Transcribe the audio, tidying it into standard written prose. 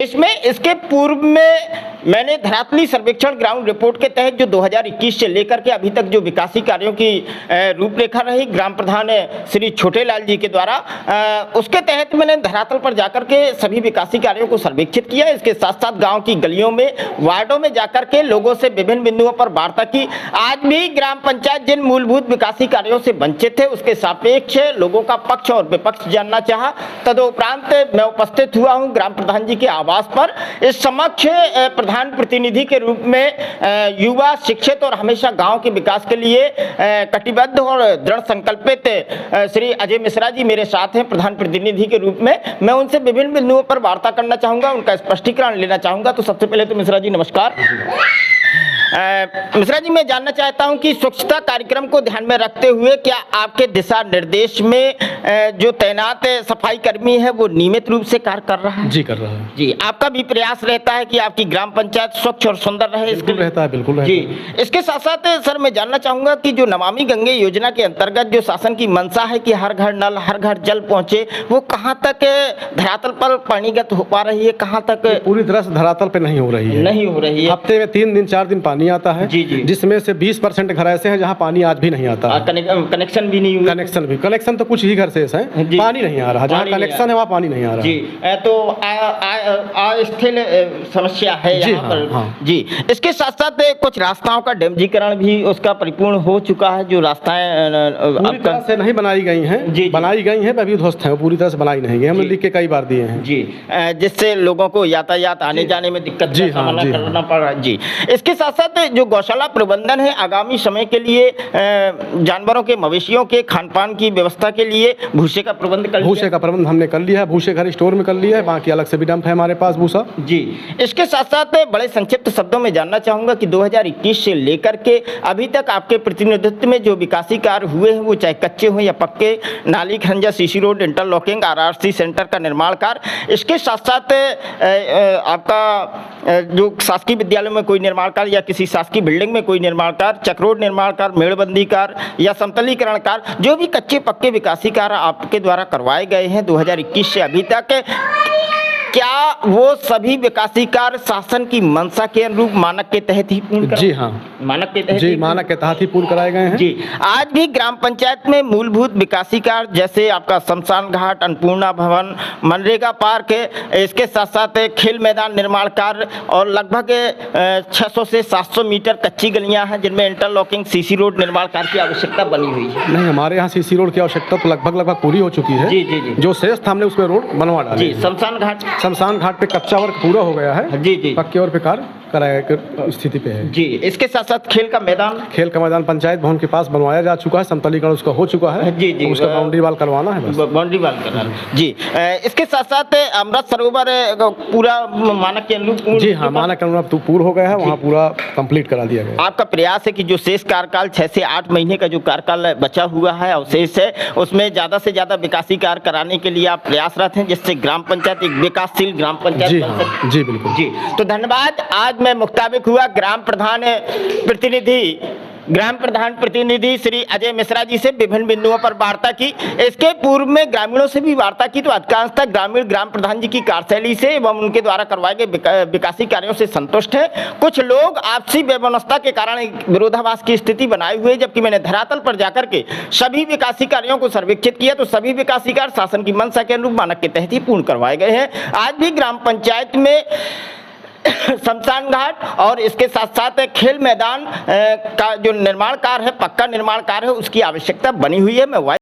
इसमें इसके पूर्व में मैंने धरातली सर्वेक्षण ग्राउंड रिपोर्ट के तहत जो 2021 से लेकर के अभी तक जो विकासी कार्यों की रूपरेखा रही ग्राम प्रधान श्री छोटेलाल जी के द्वारा, उसके तहत मैंने धरातल पर जाकर के सभी विकासी कार्यों को सर्वेक्षित किया। इसके साथ साथ गांव की गलियों में, वार्डों में जाकर के लोगों से विभिन्न बिंदुओं पर वार्ता की। आज भी ग्राम पंचायत जिन मूलभूत विकासी कार्यों से वंचित थे उसके सापेक्ष लोगों का पक्ष और विपक्ष जानना चाहा। तदुपरांत मैं उपस्थित हुआ हूँ ग्राम प्रधान जी के आवास पर। इस समक्ष प्रधान प्रतिनिधि के रूप में युवा, शिक्षित और हमेशा गांव के विकास के लिए कटिबद्ध और दृढ़ संकल्पित श्री अजय मिश्रा जी मेरे साथ हैं। प्रधान प्रतिनिधि के रूप में मैं उनसे विभिन्न बिंदुओं पर वार्ता करना चाहूंगा, उनका स्पष्टीकरण लेना चाहूंगा। तो सबसे पहले तो मिश्रा जी नमस्कार। मिश्रा जी, मैं जानना चाहता हूं कि स्वच्छता कार्यक्रम को ध्यान में रखते हुए क्या आपके दिशा निर्देश में जो तैनात सफाई कर्मी है वो नियमित रूप से कार्य कर रहा है? जी, कर रहा है। जी, आपका भी प्रयास रहता है कि आपकी ग्राम पंचायत स्वच्छ और सुंदर रहे? बिल्कुल रहता है, बिल्कुल रहता जी। है। इसके साथ साथ सर मैं जानना चाहूंगा कि जो नमामि गंगे योजना के अंतर्गत जो शासन की मंशा है कि हर घर नल, हर घर जल पहुंचे, वो कहाँ तक धरातल पर परिणत हो पा रही है? कहाँ तक? पूरी तरह से धरातल पे नहीं हो रही है। नहीं हो रही है। हफ्ते में 3 दिन 4 दिन पानी आता है। जी, जी। जिसमें से 20% घर ऐसे हैं जहां पानी आज भी नहीं आता है। कनेक्शन भी नहीं हुआ? कनेक्शन तो कुछ ही घर से ऐसे हैं, पानी नहीं आ रहा। जहाँ कनेक्शन है वहाँ पानी नहीं आ रहा। जी, तो अस्थिर समस्या है यहाँ पर। हाँ। जी, इसके साथ साथ कुछ रास्ताओं का डैमेजीकरण भी उसका परिपूर्ण हो चुका है। जो रास्ताएं पूरी तरह से नहीं बनाई गई हैं। जी, बनाई गई हैं, अभी ध्वस्त हैं, पूरी तरह से बनाई नहीं गई। हमने लिख के कई बार दिए हैं। जी, जिससे लोगों को यातायात आने जाने में दिक्कत का सामना करना पड़ रहा है। जी, इसके साथ साथ जो गौशाला प्रबंधन है, आगामी समय के लिए जानवरों के, मवेशियों के खान पान की व्यवस्था के लिए भूसे का प्रबंध कर लिया? भूसे का प्रबंध हमने कर लिया है। भूसे घर स्टोर में कर लिया है, बाकी अलग से भी डंप है हमारे पास भूसा। जी, इसके साथ साथ बड़े संक्षिप्त शब्दों में जानना चाहूंगा कि 2021 से लेकर के अभी तक आपके प्रतिनिधित्व में जो विकासी कार्य हुए हैं, वो चाहे कच्चे हों या पक्के, नाली, खंजा, CC road, interlocking, RRC centre का निर्माण कार्य, इसके साथ साथ आपका जो शासकीय विद्यालय में कोई निर्माण कार्य या किसी शासकीय बिल्डिंग में कोई निर्माण कार्य, चक्रोड निर्माण कार्य, मेड़बंदी कार्य या समतलीकरण कार्य, जो भी कच्चे पक्के विकासी कार्य आपके द्वारा करवाए गए हैं 2021 से अभी तक, क्या वो सभी विकासी कार्य शासन की मंशा के अनुरूप मानक के तहत ही पूर्ण? जी हाँ, मानक के तहत? जी, मानक के तहत ही पूर्ण कराए गए हैं। जी, आज भी ग्राम पंचायत में मूलभूत विकासी कार्य जैसे आपका शमशान घाट, अन्नपूर्णा भवन, मनरेगा पार्क, इसके साथ साथ खेल मैदान निर्माण कार्य और लगभग 600 से 700 मीटर कच्ची गलियां हैं जिनमें इंटरलॉकिंग, सीसी रोड निर्माण कार्य की आवश्यकता बनी हुई है। नहीं, हमारे यहाँ सीसी रोड की आवश्यकता तो लगभग पूरी हो चुकी है। जी, जी, जी। जो शेष था हमने उसमें रोड बनवा डाला। जी, शमशान घाट पे कच्चा वर्क पूरा हो गया है। जी, जी। पक्के और पे कार्य कराया स्थिति पे है। जी, इसके साथ साथ खेल का मैदान पंचायत भवन के पास बनवाया जा चुका है। समतलीकरण उसका हो चुका है। जी, जी। उसका बाउंड्री वाल करवाना है, बस बाउंड्री वाल करना। जी, इसके साथ साथ अमृत सरोवर पूरा मानक के अनुरूप? जी हाँ, मानक के अनुरूप तो पूरा हो गया है, वहाँ पूरा कंप्लीट करा दिया गया। आपका प्रयास है कि जो शेष कार्यकाल 6 से 8 महीने का जो कार्यकाल बचा हुआ है, अवशेष है, उसमें ज्यादा से ज्यादा विकासी कार्य कराने के लिए आप प्रयासरत हैं, जिससे ग्राम पंचायत एक विकासशील ग्राम पंचायत जी बन सके? हाँ, जी बिल्कुल। जी, तो धन्यवाद। आज मैं मुताबिक हुआ ग्राम प्रधान प्रतिनिधि श्री अजय मिश्रा जी से विभिन्न बिंदुओं पर वार्ता की। इसके पूर्व में ग्रामीणों से भी वार्ता की, तो अधिकांशतः ग्रामीण ग्राम प्रधान जी की कार्यशैली से एवं उनके द्वारा करवाए गए विकासी कार्यों से संतुष्ट हैं। कुछ लोग आपसी व्यवस्था के कारण विरोधाभास की स्थिति बनाए हुए, जबकि मैंने धरातल पर जाकर के सभी विकासी कार्यों को सर्वेक्षित किया तो सभी विकासी कार्य शासन की मंशा के अनुरूप मानक के तहत ही पूर्ण करवाए गए हैं। आज भी ग्राम पंचायत में शमशान घाट और इसके साथ साथ खेल मैदान का जो निर्माण कार्य है, पक्का निर्माण कार्य है, उसकी आवश्यकता बनी हुई है। मैं